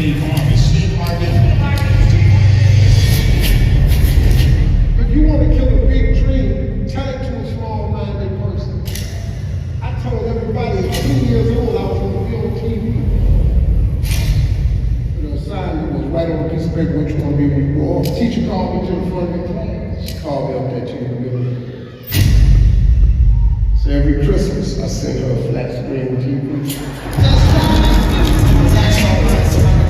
Steve Harvey. Steve Harvey. If you want to kill a big dream, tell it to a small-minded person. I told everybody at 2 years old I was going to be on TV. The assignment was right on a piece of paper what you want to be when you grow up. Teacher called me to the front of the class. She called me up there to the building. So every Christmas I send her a flat screen TV.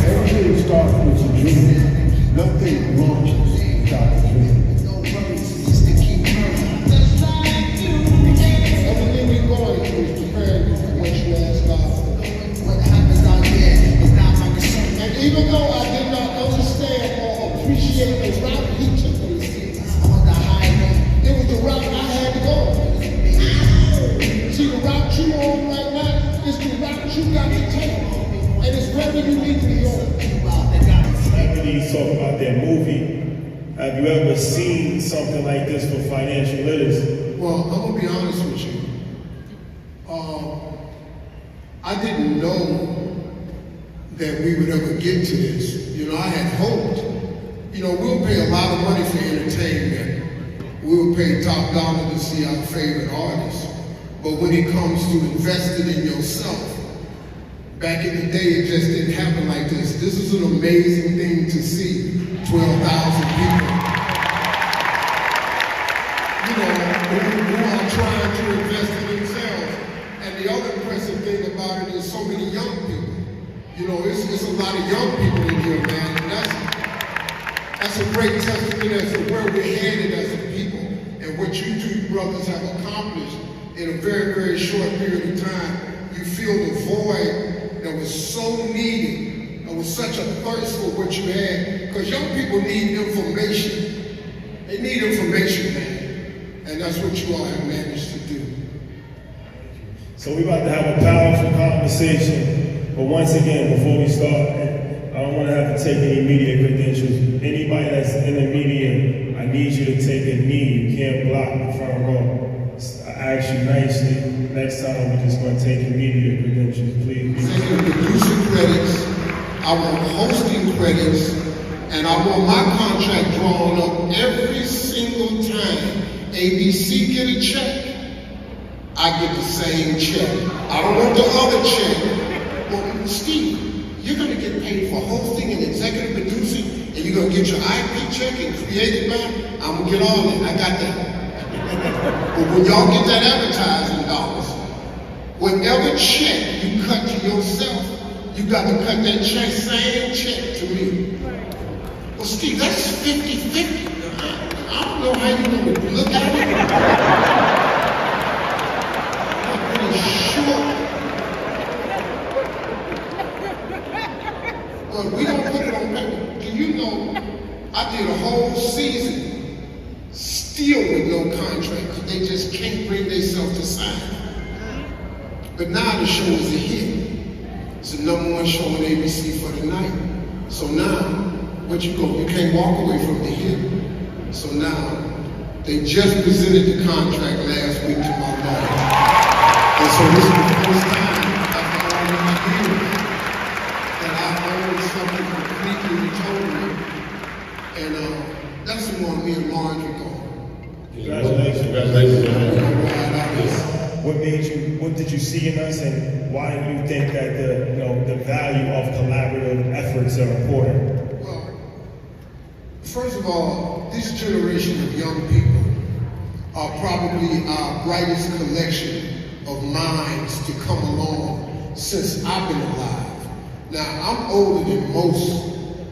Everything starts with a dream. Nothing launches without a dream. Everything we're going through is preparing you for what you ask God for. What happens out there is not my concern. And even though I did not understand or appreciate the route He took me on the highway, it was the route I had to go. See, the route you're on right now is the route you got to take. And it's wherever you need to go. Celebrities talk about their movie. Have you ever seen something like this for financial literacy? Well, I'm going to be honest with you. I didn't know that we would ever get to this. You know, I had hoped. You know, we'll pay a lot of money for entertainment. We'll pay top dollar to see our favorite artists. But when it comes to investing in yourself, back in the day, it just didn't happen like this. This is an amazing thing to see. 12,000 people. You know, who are trying to invest in themselves. And the other impressive thing about it is so many young people. You know, it's a lot of young people in here, man. And that's a great testament as to where we're headed as a people and what you two brothers have accomplished in a very, very short period of time. You feel the void that was so needed. There was such a thirst for what you had. Because young people need information. They need information, man. And that's what you all have managed to do. So we're about to have a powerful conversation. But once again, before we start, I don't want to have to take any media credentials. Anybody that's in the media, I need you to take a knee. You can't block the front row. I ask you nicely, next time we're just going to take your media credentials, please. Take your producer credits, I want hosting credits, and I want my contract drawn up every single time ABC get a check, I get the same check. I don't want the other check. Well, Steve, you're going to get paid for hosting and executive producing, and you're going to get your IP check and creative man. I'm going to get all that. I got that. But when y'all get that advertising dollars, whatever check you cut to yourself, you got to cut that check, same check to me. Well, Steve, that's 50-50. I don't know how you're going to look at it. I'm pretty sure. But we don't put it on paper. Do you know, I did a whole season still with no contract. They just can't bring themselves to sign. But now the show is a hit. It's the #1 show on ABC for the night. So now, what you go? You can't walk away from the hit. So now, they just presented the contract last week to my lawyer. And so this is the first time after all of my years that I own something completely totally. And that's the one me and Lauren are going. Congratulations. Congratulations. What did you see in us, and why do you think that the value of collaborative efforts are important? Well, first of all, this generation of young people are probably our brightest collection of minds to come along since I've been alive. Now, I'm older than most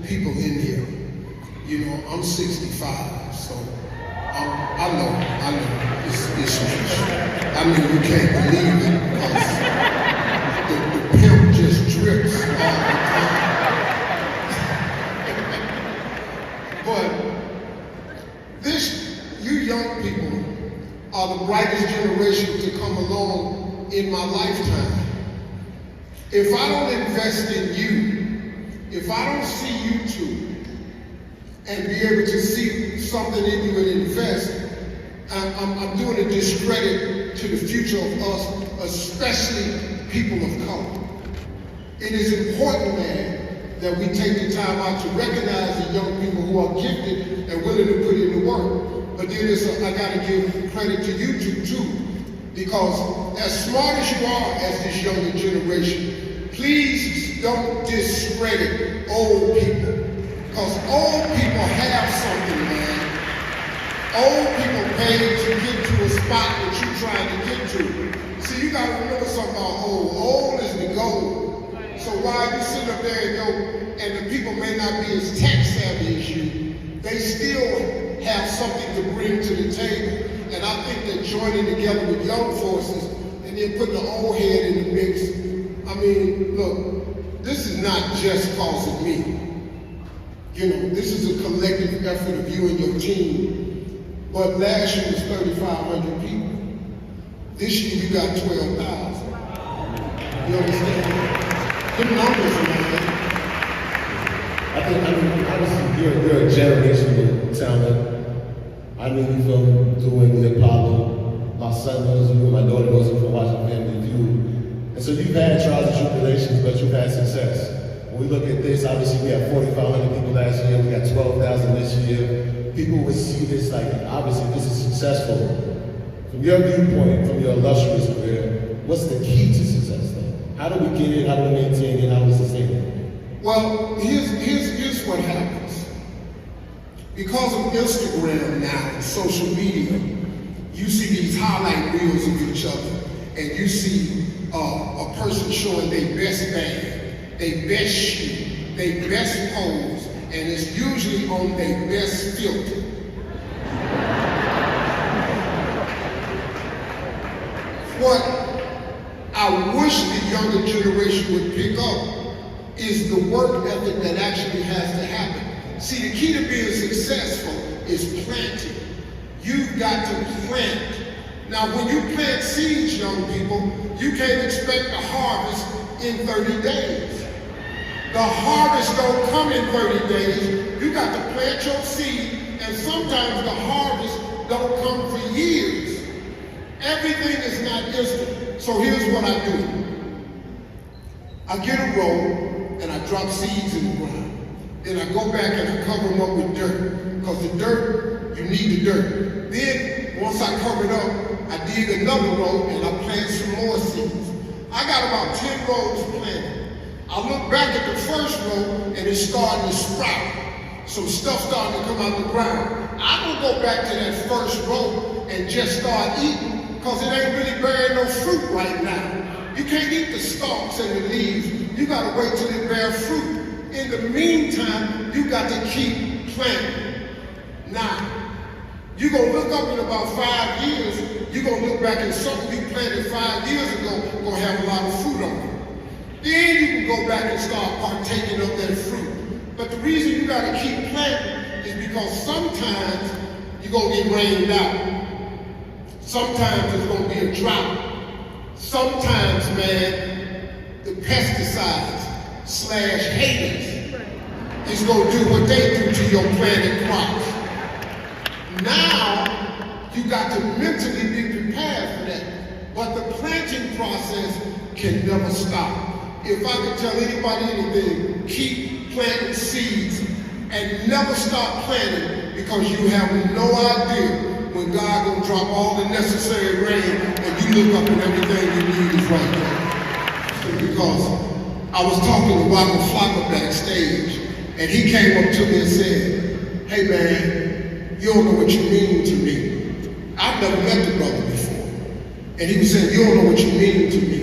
people in here. You know, I'm 65, so I know, it's I mean, you can't believe it because the pimp just drips all the time. But you young people are the brightest generation to come along in my lifetime. If I don't invest in you, if I don't see you two, and be able to see something in you and invest, I'm doing a discredit to the future of us, especially people of color. It is important, man, that we take the time out to recognize the young people who are gifted and willing to put in the work. But then I gotta give credit to YouTube too, because as smart as you are as this younger generation, please don't discredit old people, because old people have something, man. Old people paid to get to a spot that you're trying to get to. See, you gotta remember something about old. Old is the goal. So while you sit up there and the people may not be as tech savvy as you, they still have something to bring to the table. And I think that joining together with young forces and then putting the old head in the mix, I mean, look, this is not just cause of me. You know, this is a collective effort of you and your team. But last year was 3,500 people. This year you got 12,000. You understand? Good numbers, man. I think honestly, you're a generational talent. I knew you from doing the Apollo. My son knows you, my daughter knows you from watching Family Feud. And so you've had trials and tribulations, but you've had success. When we look at this, obviously we had 4,500 people last year, we got 12,000 this year. People would see this like, obviously this is successful. From your viewpoint, from your illustrious career, what's the key to success though? How do we get it, how do we maintain it, how do we sustain it? Well, here's what happens. Because of Instagram now, and social media, you see these highlight reels of each other, and you see a person showing their best bag, their best shoe, their best pose, and it's usually on their best filter. What I wish the younger generation would pick up is the work ethic that actually has to happen. See, the key to being successful is planting. You've got to plant. Now, when you plant seeds, young people, you can't expect a harvest in 30 days. The harvest don't come in 30 days. You got to plant your seed, and sometimes the harvest don't come for years. Everything is not instant. So here's what I do. I get a roll, and I drop seeds in the ground. Then I go back and I cover them up with dirt. Because the dirt, you need the dirt. Then, once I cover it up, I dig another row and I plant some more seeds. I got about 10 rows planted. I look back at the first row and it's starting to sprout. Some stuff starting to come out the ground. I don't go back to that first row and just start eating because it ain't really bearing no fruit right now. You can't eat the stalks and the leaves. You gotta wait till it bears fruit. In the meantime, you got to keep planting. Now, you're gonna look up in about 5 years, you're gonna look back and something you planted 5 years ago gonna have a lot of fruit on it. Then you can go back and start partaking of that fruit. But the reason you gotta keep planting is because sometimes you're gonna get rained out. Sometimes there's gonna be a drought. Sometimes, man, the pesticides/haters is gonna do what they do to your planted crops. Now, you got to mentally be prepared for that. But the planting process can never stop. If I could tell anybody anything, keep planting seeds and never stop planting because you have no idea when God gonna drop all the necessary rain and you look up and everything you need is right there. Because I was talking to Waka Flocka backstage and he came up to me and said, hey man, you don't know what you mean to me. I've never met the brother before. And he was saying, you don't know what you mean to me.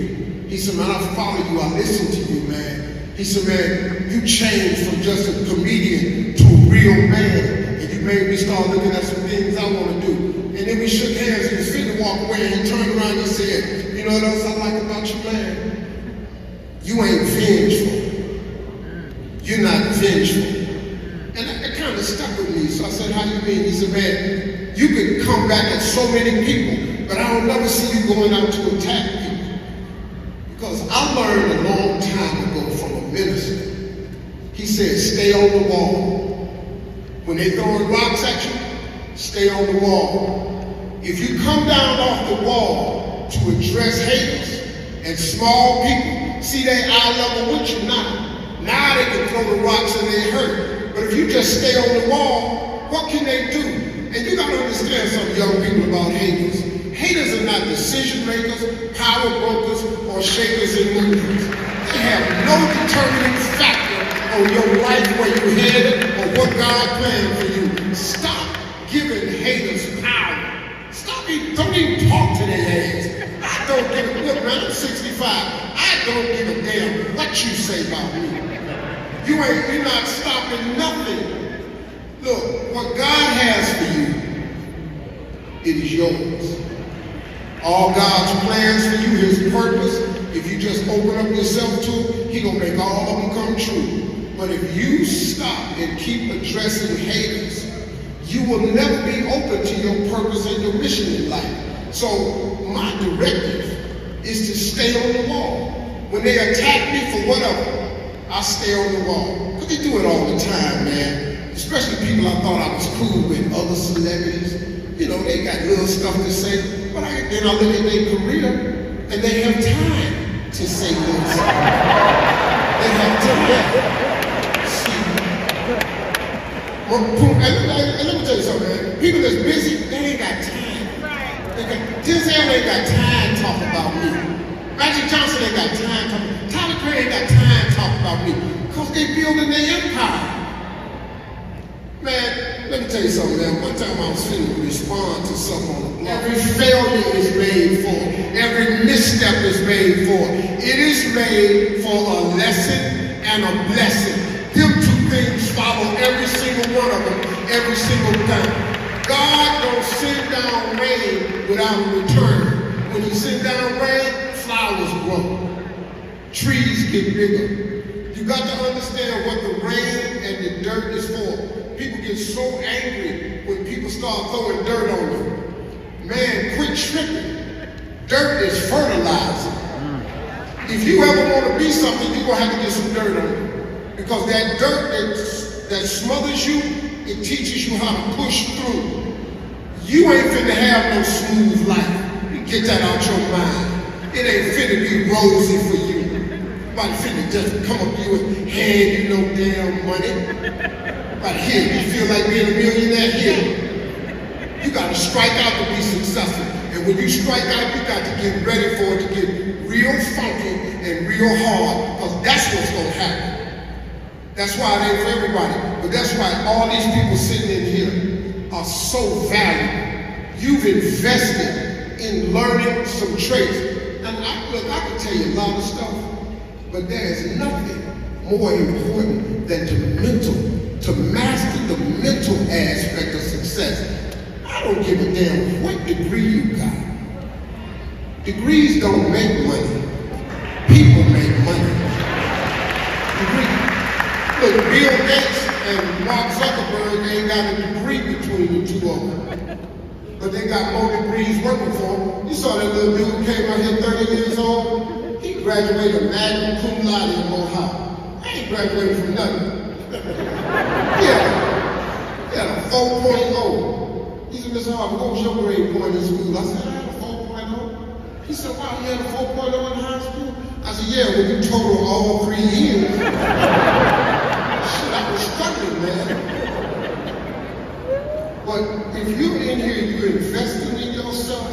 He said, man, I follow you, I listen to you, man. He said, man, you changed from just a comedian to a real man. And you made me start looking at some things I want to do. And then we shook hands and he was fit to walk away and he turned around and he said, you know what else I like about you, man? You ain't vengeful. You're not vengeful. And that kind of stuck with me. So I said, how you mean? He said, man, you could come back at so many people, but I don't never see you going out to attack people. Because I learned a long time ago from a minister. He said, stay on the wall. When they throwing rocks at you, stay on the wall. If you come down off the wall to address haters and small people, see they eye level with you now. Now they can throw the rocks and they hurt. But if you just stay on the wall, what can they do? And you gotta understand some young people about haters. Haters are not decision makers, power brokers, or shakers and movers. They have no determining factor on your life, where you're headed, or what God planned for you. Stop giving haters power. Don't even talk to their ass. I don't give a, look man, I'm 65. I don't give a damn what you say about me. You're not stopping nothing. Look, what God has for you, it is yours. All God's plans for you, his purpose, if you just open up yourself to him, he gonna make all of them come true. But if you stop and keep addressing haters, you will never be open to your purpose and your mission in life. So my directive is to stay on the wall. When they attack me for whatever, I stay on the wall. Because they do it all the time, man. Especially people I thought I was cool with, other celebrities. You know, they got little stuff to say. But then I look at their career, and they have time to say little stuff. They have time. See. And let me tell you something, man. People that's busy, they ain't got time. Denzel ain't got time talking about me. Magic Johnson ain't got time talking. Tyler Perry ain't got time talking about me. Because they building their empire. Man, let me tell you something, man. One time I was finna respond to something on the blog. Every failure is made for. Every misstep is made for. It is made for a lesson and a blessing. Them two things follow every single one of them, every single time. God don't send down rain without a return. When he sends down rain, flowers grow. Trees get bigger. You got to understand what the rain and the dirt is for. People get so angry when people start throwing dirt on them. Man, quit tripping. Dirt is fertilizer. If you ever want to be something, you're going to have to get some dirt on you. Because that dirt that smothers you, it teaches you how to push through. You ain't finna have no smooth life. You get that out your mind. It ain't finna be rosy for you. Nobody finna just come up to you and hand you no damn money. Right here, you feel like being a millionaire here. You gotta strike out to be successful. And when you strike out, you got to get ready for it to get real funky and real hard, because that's what's gonna happen. That's why it ain't for everybody. But that's why all these people sitting in here are so valuable. You've invested in learning some traits. And look, I can tell you a lot of stuff, but there is nothing more important than to master the mental aspect of success. I don't give a damn what degree you got. Degrees don't make money. People make money. Look, Bill Gates and Mark Zuckerberg ain't got a degree between the two of them. But they got more degrees working for them. You saw that little dude came out here 30 years old. He graduated magna cum laude in Mohawk. I ain't graduated from nothing. Yeah. He had a 4.0. He said, Mr. Harvey, what was your grade point in school? I said, I had a 4.0. He said, wow, you had a 4.0 in high school? I said, yeah, when you total all 3 years. Shit, I was struggling, man. But if you're in here, you're investing in yourself,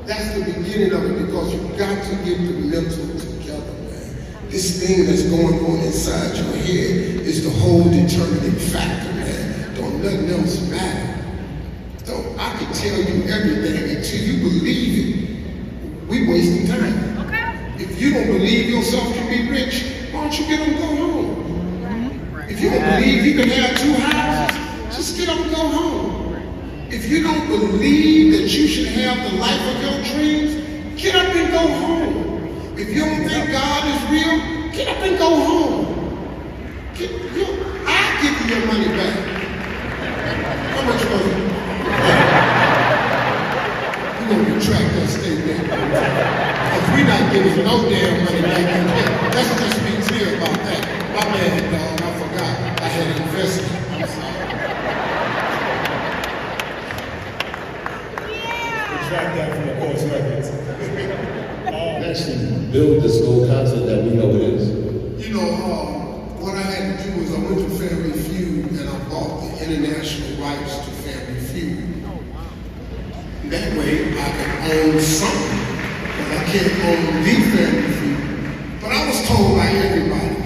that's the beginning of it, because you've got to get the mental together, man. This thing that's going on inside your head is the whole determining factor, man. Don't nothing else matter. I can tell you everything until you believe it. We wasting time. Okay. If you don't believe yourself can be rich, why don't you get up and go home? If you don't believe you can have 2 houses, just get up and go home. If you don't believe that you should have the life of your dreams, get up and go home. If you don't think God is real, get up and go home. I'll give you your money back. How much money? We're going to retract that statement. Because we're not giving no damn money back. Let's just be clear about that. My bad, dog. I forgot. I had invested. I'm sorry. Retract that from the course records. Actually build this whole concept that we know it is. You know, what I had to do the international rights to Family Feud. That way I can own something, but I can't own the Family Feud. But I was told by everybody,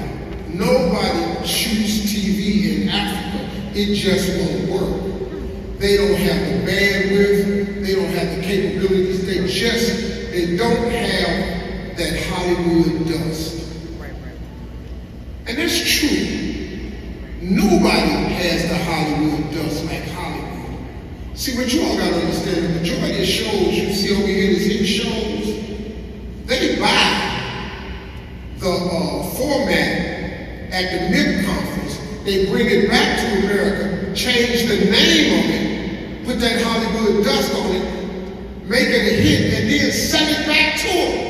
nobody shoots TV in Africa. It just won't work. They don't have the bandwidth, they don't have the capabilities, they don't have that Hollywood dust. And that's true. Nobody has the Hollywood dust like Hollywood. See, what you all got to understand, the majority of shows you see over here, these hit shows, they buy the format at the MIP conference. They bring it back to America, change the name of it, put that Hollywood dust on it, make it a hit, and then sell it back to them.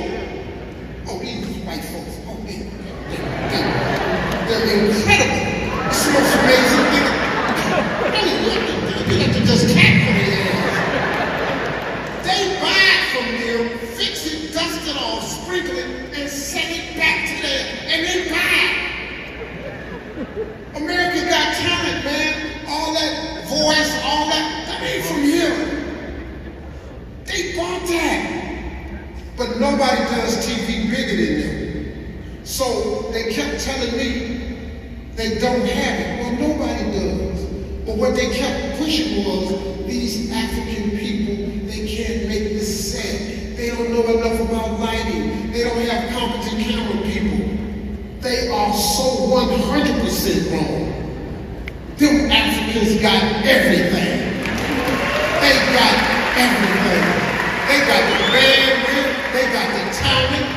Oh, these white folks, oh, they're incredible. It's the most amazing thing. You have to just cat for their ass. They buy it from them, fix it, dust it off, sprinkle it, and send it back to them, and then buy it. America Got Talent, man. All that voice, all that ain't from here. They bought that. But nobody does TV bigger than them. So they kept telling me they don't have it. Well, nobody does. But what they kept pushing was these African people, they can't make this set. They don't know enough about lighting. They don't have competent camera people. They are so 100% wrong. Them Africans got everything. They got everything. They got the bandwidth, they got the talent,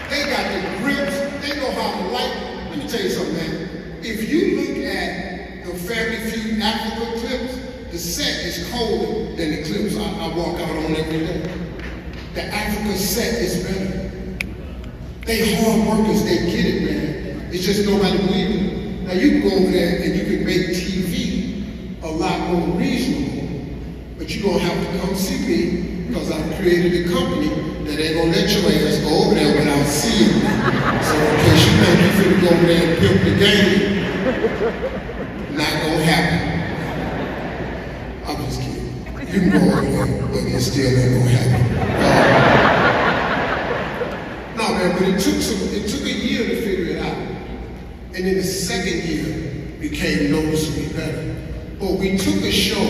they got the grips, they know how to light. Let me tell you something, man. If you look at the Family Feud Africa clips, the set is colder than the clips I walk out on every day. The Africa set is better. They hard workers, they get it, man. It's just nobody believes it. Now you can go over there and you can make TV a lot more reasonable, but you're gonna have to come see me because I've created a company that ain't gonna let your ass go over there without seeing me. So in case you think you finna go over there and pimp the game, not gonna happen. I'm just kidding. You can go over there, but it still ain't gonna happen. No, man, but it took a year to figure it out. And then the second year became noticeably better. But we took a show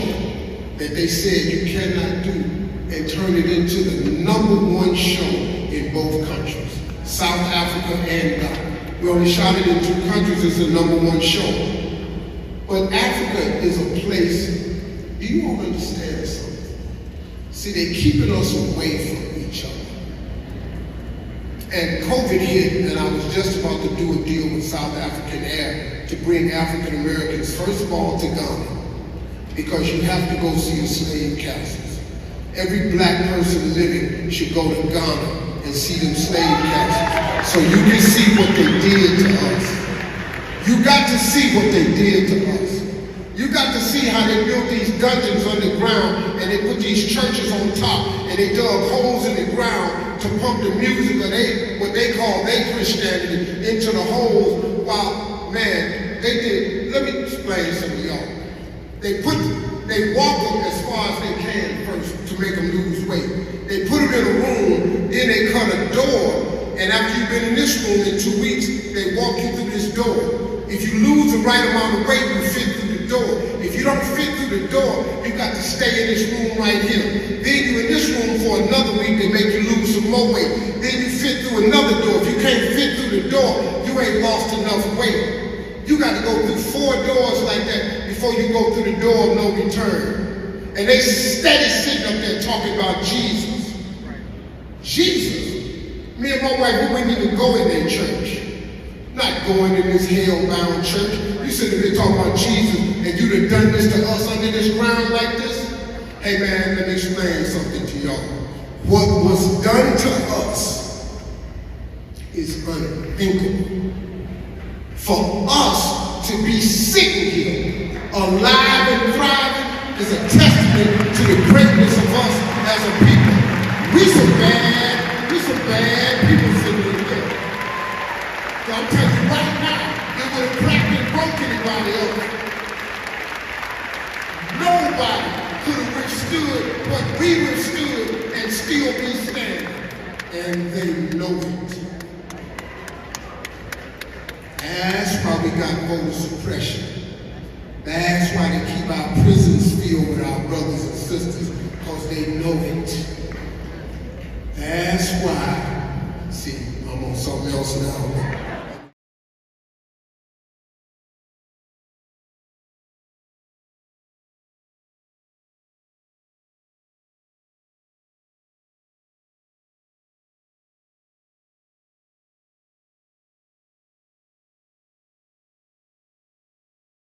that they said you cannot do and turn it into the #1 show in both countries, South Africa and Ghana. We only shot it in 2 countries as the #1 show. But Africa is a place, do you all understand something? See, they're keeping us away from each other. And COVID hit, and I was just about to do a deal with South African Air to bring African Americans, first of all, to Ghana, because you have to go see the slave castles. Every black person living should go to Ghana and see them slave castles, so you can see what they did to us. You got to see what they did to us. You got to see how they built these dungeons underground, and they put these churches on top, and they dug holes in the ground to pump the music of what they call their Christianity into the holes. While, man, they did, let me explain something to y'all. They walk them as far as they can first to make them lose weight. They put them in a room, then they cut a door, and after you've been in this room in 2 weeks, they walk you through this door. If you lose the right amount of weight, you fit through the door. If you don't fit through the door, you got to stay in this room right here. Then you're in this room for another week, they make you lose some more weight. Then you fit through another door. If you can't fit through the door, you ain't lost enough weight. You got to go through 4 doors like that before you go through the door of no return. And they steady sitting up there talking about Jesus. Jesus. Me and my wife, we wouldn't even go in their church. Not going in this hell-bound church. You sitting there talking about Jesus, and you'd have done this to us under this ground like this? Hey man, let me explain something to y'all. What was done to us is unthinkable. For us to be sitting here, alive and thriving, is a testament to the greatness of us as a people. We some bad people sitting here. So I'm telling you right now, it would have cracked and broke anybody else. withstood what we withstood and still be standing. And they know it. That's why we got voter suppression. That's why they keep our prisons filled with our brothers and sisters, because they know it. That's why, see, I'm on something else now.